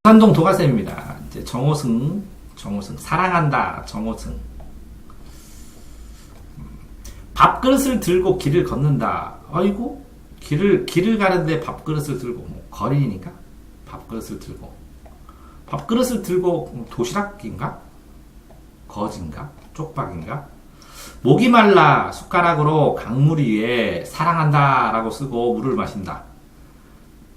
산동 도가쌤입니다. 이제 정호승 사랑한다. 정호승. 밥그릇을 들고 길을 걷는다. 아이고, 길을 가는데 밥그릇을 들고, 뭐 거리니까 밥그릇을 들고 도시락인가? 거진가? 쪽박인가? 목이 말라 숟가락으로 강물 위에 사랑한다 라고 쓰고 물을 마신다.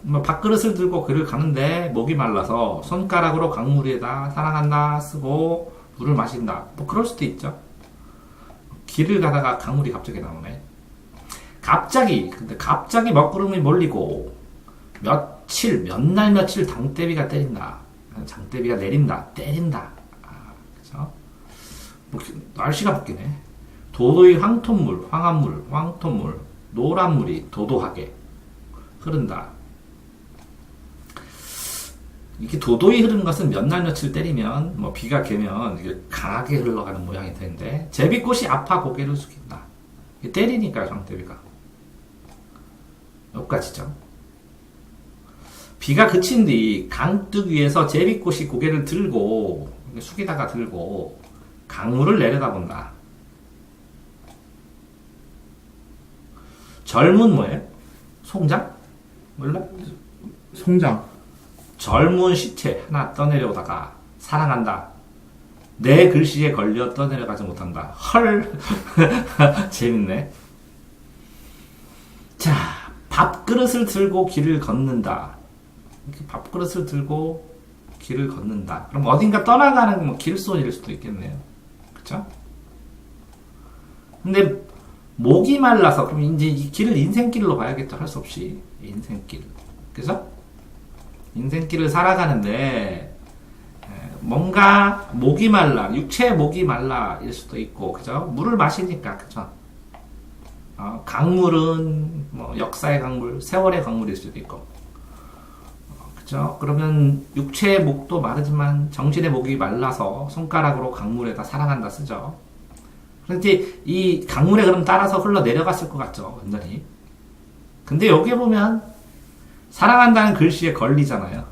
뭐 밥그릇을 들고 길을 가는데 목이 말라서 손가락으로 강물 위에다 사랑한다 쓰고 물을 마신다. 뭐 그럴 수도 있죠. 길을 가다가 강물이 갑자기 나오네. 근데 갑자기 먹구름이 몰리고 몇 날 며칠 장대비가 때린다. 장대비가 때린다. 그죠? 뭐, 날씨가 바뀌네. 도도히 황토물, 노란 물이 도도하게 흐른다. 이게 도도히 흐르는 것은 몇 날 며칠 때리면, 뭐, 비가 개면, 이게 강하게 흘러가는 모양이 되는데, 제비꽃이 아파 고개를 숙인다. 이게 때리니까, 장대비가. 여기까지죠. 비가 그친 뒤, 강둑 위에서 제비꽃이 고개를 들고, 숙이다가 들고, 강물을 내려다본다. 젊은 뭐예요? 송장? 몰라? 송장. 젊은 시체 하나 떠내려오다가 사랑한다. 내 글씨에 걸려 떠내려가지 못한다. 헐. 재밌네. 자, 밥그릇을 들고 길을 걷는다. 이렇게 밥그릇을 들고 길을 걷는다. 그럼 어딘가 떠나가는 뭐 길손일 수도 있겠네요. 그쵸? 근데 목이 말라서 그럼 이제 이 길을 인생길로 봐야겠죠. 할 수 없이 인생길. 그죠? 인생길을 살아가는데 뭔가 목이 말라, 육체의 목이 말라일 수도 있고, 그죠? 물을 마시니까, 그죠? 강물은 뭐 역사의 강물, 세월의 강물일 수도 있고, 그죠? 그러면 육체의 목도 마르지만 정신의 목이 말라서 손가락으로 강물에다 사랑한다 쓰죠. 그런데 이 강물에 그럼 따라서 흘러 내려갔을 것 같죠, 완전히. 근데 여기 보면 사랑한다는 글씨에 걸리잖아요.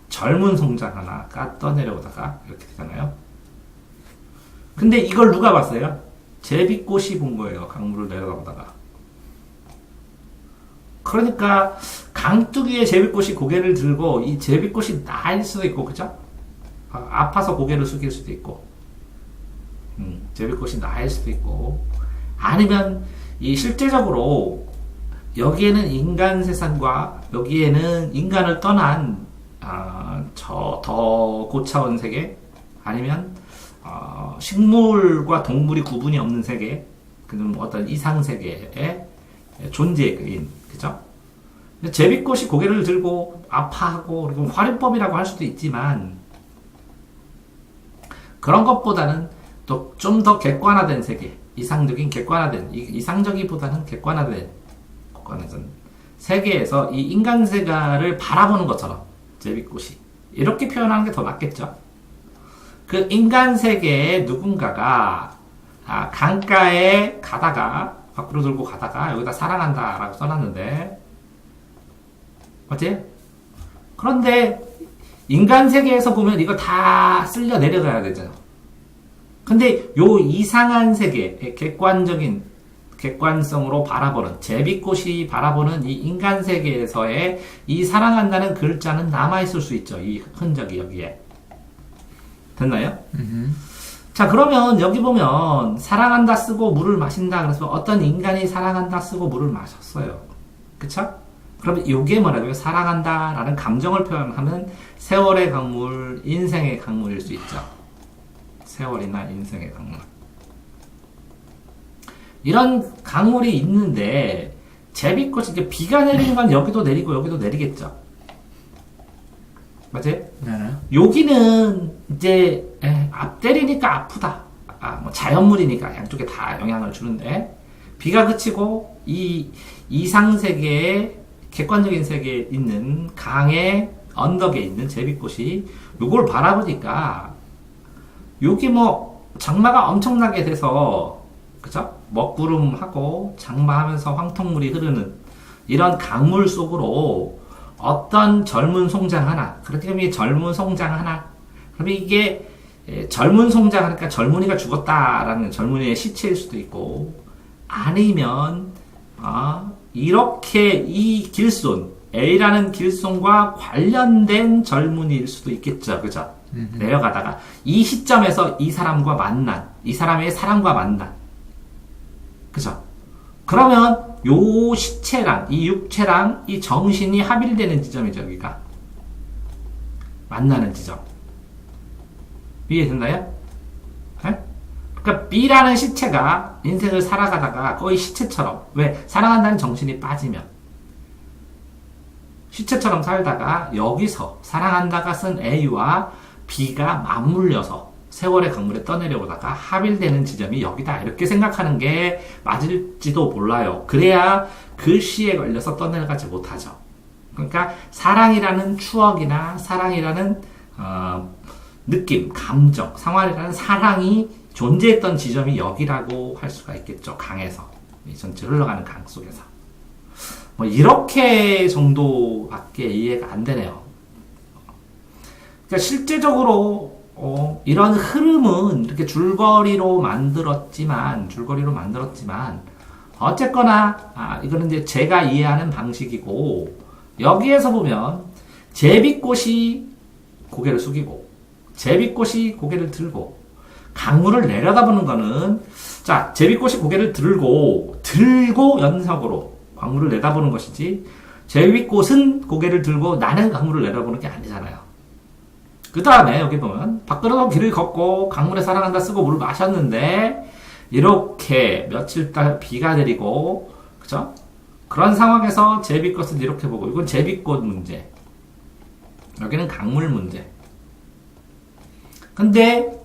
젊은 송장 하나가 떠내려오다가 이렇게 되잖아요. 근데 이걸 누가 봤어요? 제비꽃이 본 거예요. 강물을 내려다보다가. 그러니까 강둑 위에 제비꽃이 고개를 들고 이 제비꽃이 나일 수도 있고, 그죠? 아파서 고개를 숙일 수도 있고, 제비꽃이 나일 수도 있고, 아니면 이 실제적으로 여기에는 인간 세상과 여기에는 인간을 떠난 저 더 고차원 세계, 아니면 식물과 동물이 구분이 없는 세계, 그는 어떤 이상 세계의 존재인, 그죠? 제비꽃이 고개를 들고 아파하고 그리고 화류법이라고 할 수도 있지만, 그런 것보다는 또 좀 더 객관화된 세계, 이상적이보다는 객관화된 세계에서 이 인간 세계를 바라보는 것처럼 제비꽃이 이렇게 표현하는 게 더 낫겠죠. 그 인간 세계에 누군가가 강가에 가다가 밖으로 들고 가다가 여기다 사랑한다 라고 써놨는데, 맞지? 그런데 인간 세계에서 보면 이거 다 쓸려 내려가야 되잖아. 근데 요 이상한 세계, 객관성으로 바라보는, 제비꽃이 바라보는 이 인간 세계에서의 이 사랑한다는 글자는 남아있을 수 있죠. 이 흔적이 여기에. 됐나요? 자, 그러면 여기 보면 사랑한다 쓰고 물을 마신다. 그래서 어떤 인간이 사랑한다 쓰고 물을 마셨어요. 그쵸? 그러면 이게 뭐라고요? 사랑한다 라는 감정을 표현하면 세월의 강물, 인생의 강물일 수 있죠. 세월이나 인생의 강물. 이런 강물이 있는데, 제비꽃이 이제 비가 내리는 건 여기도 내리고 여기도 내리겠죠. 맞지? 네. 여기는 이제 앞 때리니까 아프다. 뭐 자연물이니까 양쪽에 다 영향을 주는데, 비가 그치고 이 이상 세계에, 객관적인 세계에 있는 강의 언덕에 있는 제비꽃이 요걸 바라보니까, 여기 뭐 장마가 엄청나게 돼서, 그죠? 먹구름하고 장마하면서 황토물이 흐르는 이런 강물 속으로 어떤 젊은 송장 하나, 그렇게 하면 젊은 송장 하나, 그러면 이게 젊은 송장 하니까 젊은이가 죽었다라는 젊은이의 시체일 수도 있고, 아니면 이렇게 이 길손 A라는 길손과 관련된 젊은이일 수도 있겠죠, 그죠? 내려가다가 이 시점에서 이 사람과 만난, 이 사람의 사랑과 만난, 그죠? 그러면 요 시체랑 이 육체랑 이 정신이 합일되는 지점이죠, 여기가. 만나는 지점. 이해됐나요? 네? 그러니까 B라는 시체가 인생을 살아가다가 거의 시체처럼, 왜? 사랑한다는 정신이 빠지면 시체처럼 살다가 여기서 사랑한다가 쓴 A와 B가 맞물려서 세월의 강물에 떠내려오다가 합일되는 지점이 여기다, 이렇게 생각하는 게 맞을지도 몰라요. 그래야 글씨에 걸려서 떠내려가지 못하죠. 그러니까 사랑이라는 추억이나 사랑이라는 느낌, 감정, 상황이라는 사랑이 존재했던 지점이 여기라고 할 수가 있겠죠. 강에서, 이 전체 흘러가는 강 속에서. 뭐 이렇게 정도밖에 이해가 안 되네요. 그러니까 실제적으로 이런 흐름은 이렇게 줄거리로 만들었지만 어쨌거나 이거는 이제 제가 이해하는 방식이고, 여기에서 보면 제비꽃이 고개를 숙이고 제비꽃이 고개를 들고 강물을 내려다보는 거는, 자, 제비꽃이 고개를 들고 연석으로 강물을 내다보는 것이지, 제비꽃은 고개를 들고 나는 강물을 내다보는 게 아니잖아요. 그 다음에 여기 보면 밖으로 길을 걷고 강물에 사랑한다 쓰고 물을 마셨는데 이렇게 며칠 달 비가 내리고, 그죠? 그런 상황에서 제비꽃을 이렇게 보고, 이건 제비꽃 문제, 여기는 강물 문제. 근데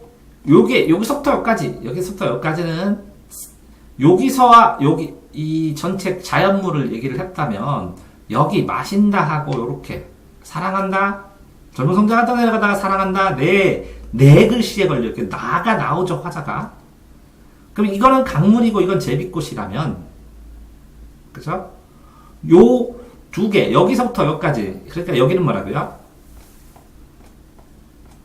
여기서부터 여기까지는 여기서와 여기 이 전체 자연물을 얘기를 했다면, 여기 마신다 하고 요렇게 사랑한다, 젊은 성장하다 내려가다가 사랑한다, 네 글씨에 걸려 이렇게 나가 나오죠, 화자가. 그럼 이거는 강물이고 이건 제비꽃이라면, 그죠? 요 두 개, 여기서부터 여기까지, 그러니까 여기는 뭐라고요?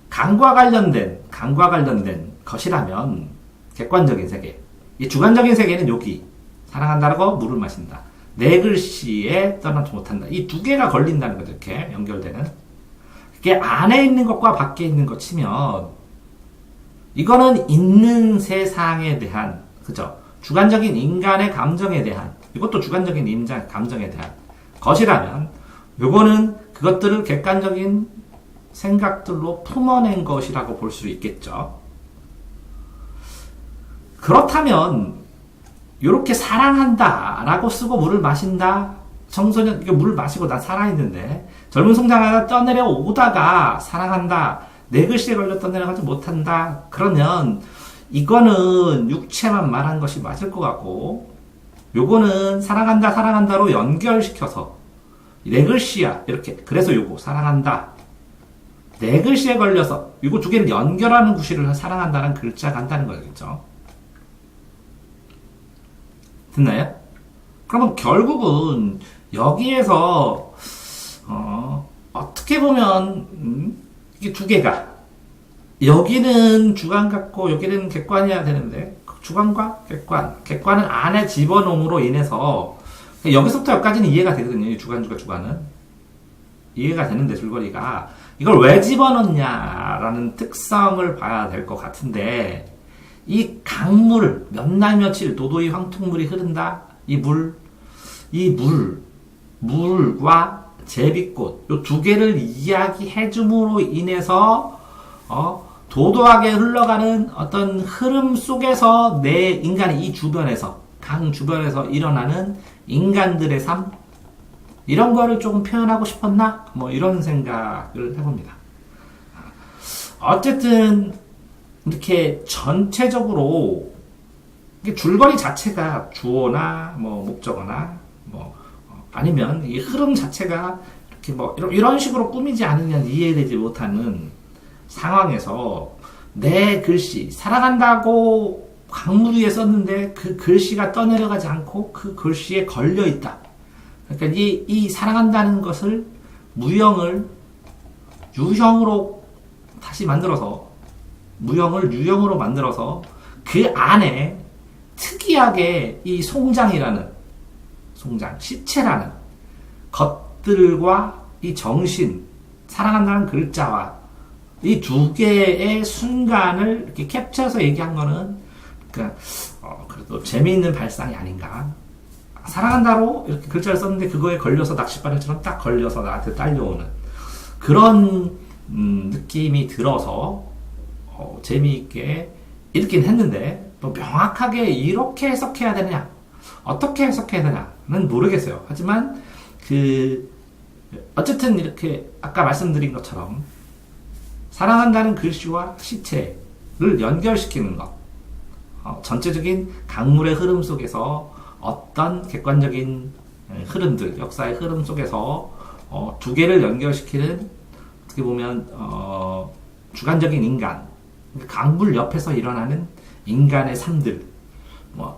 강과 관련된 것이라면 객관적인 세계, 이 주관적인 세계는 여기 사랑한다라고 물을 마신다, 네 글씨에 떠나지 못한다, 이 두 개가 걸린다는 거죠. 이렇게 연결되는, 이게 안에 있는 것과 밖에 있는 것 치면 이거는 있는 세상에 대한, 그죠? 주관적인 인간의 감정에 대한, 이것도 주관적인 인간 감정에 대한 것이라면, 요거는 그것들을 객관적인 생각들로 품어낸 것이라고 볼 수 있겠죠. 그렇다면 이렇게 사랑한다 라고 쓰고 물을 마신다, 청소년, 이게 물을 마시고 난 살아있는데 젊은 송장하다 떠내려 오다가 사랑한다, 네 글씨에 걸려 떠내려가지 못한다, 그러면 이거는 육체만 말한 것이 맞을 것 같고, 요거는 사랑한다로 연결시켜서 네 글씨야 이렇게, 그래서 요거 사랑한다 네 글씨에 걸려서 이거 두 개를 연결하는 구실을 사랑한다는 글자가 한다는 거겠죠. 됐나요? 그러면 결국은 여기에서 어떻게 보면 이게 두 개가, 여기는 주관 같고 여기는 객관이어야 되는데, 주관과 객관은 안에 집어넣음으로 인해서 여기서부터 여기까지는 이해가 되거든요. 주관은 이해가 되는데, 줄거리가 이걸 왜 집어넣냐라는 특성을 봐야 될 것 같은데, 이 강물을 몇 날 며칠 도도히 황토물이 흐른다, 이 물과 제비꽃, 요 두 개를 이야기해줌으로 인해서 도도하게 흘러가는 어떤 흐름 속에서 내 인간의 이 주변에서, 강 주변에서 일어나는 인간들의 삶, 이런 거를 조금 표현하고 싶었나? 뭐 이런 생각을 해봅니다. 어쨌든 이렇게 전체적으로 줄거리 자체가 주어나 뭐 목적어나 뭐 아니면 이 흐름 자체가 이렇게 뭐 이런 식으로 꾸미지 않으면 이해되지 못하는 상황에서 내 글씨, 사랑한다고 강물 위에 썼는데 그 글씨가 떠내려가지 않고 그 글씨에 걸려 있다. 그러니까 이 사랑한다는 것을 무형을 유형으로 다시 만들어서 무형을 유형으로 만들어서 그 안에 특이하게 이 송장, 시체라는 것들과 이 정신, 사랑한다는 글자와 이 두 개의 순간을 이렇게 캡처해서 얘기한 거는 그래도 재미있는 발상이 아닌가. 사랑한다로 이렇게 글자를 썼는데 그거에 걸려서 낚싯바늘처럼 딱 걸려서 나한테 딸려오는 그런 느낌이 들어서 재미있게 읽긴 했는데 또 명확하게 이렇게 해석해야 되느냐 어떻게 해석해야 되냐는 모르겠어요. 하지만 어쨌든 이렇게 아까 말씀드린 것처럼 사랑한다는 글씨와 시체를 연결시키는 것, 전체적인 강물의 흐름 속에서 어떤 객관적인 흐름들, 역사의 흐름 속에서 두 개를 연결시키는 어떻게 보면 주관적인 인간, 강물 옆에서 일어나는 인간의 삶들,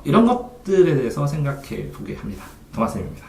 이런 것들에 대해서 생각해 보게 합니다. 동아쌤입니다.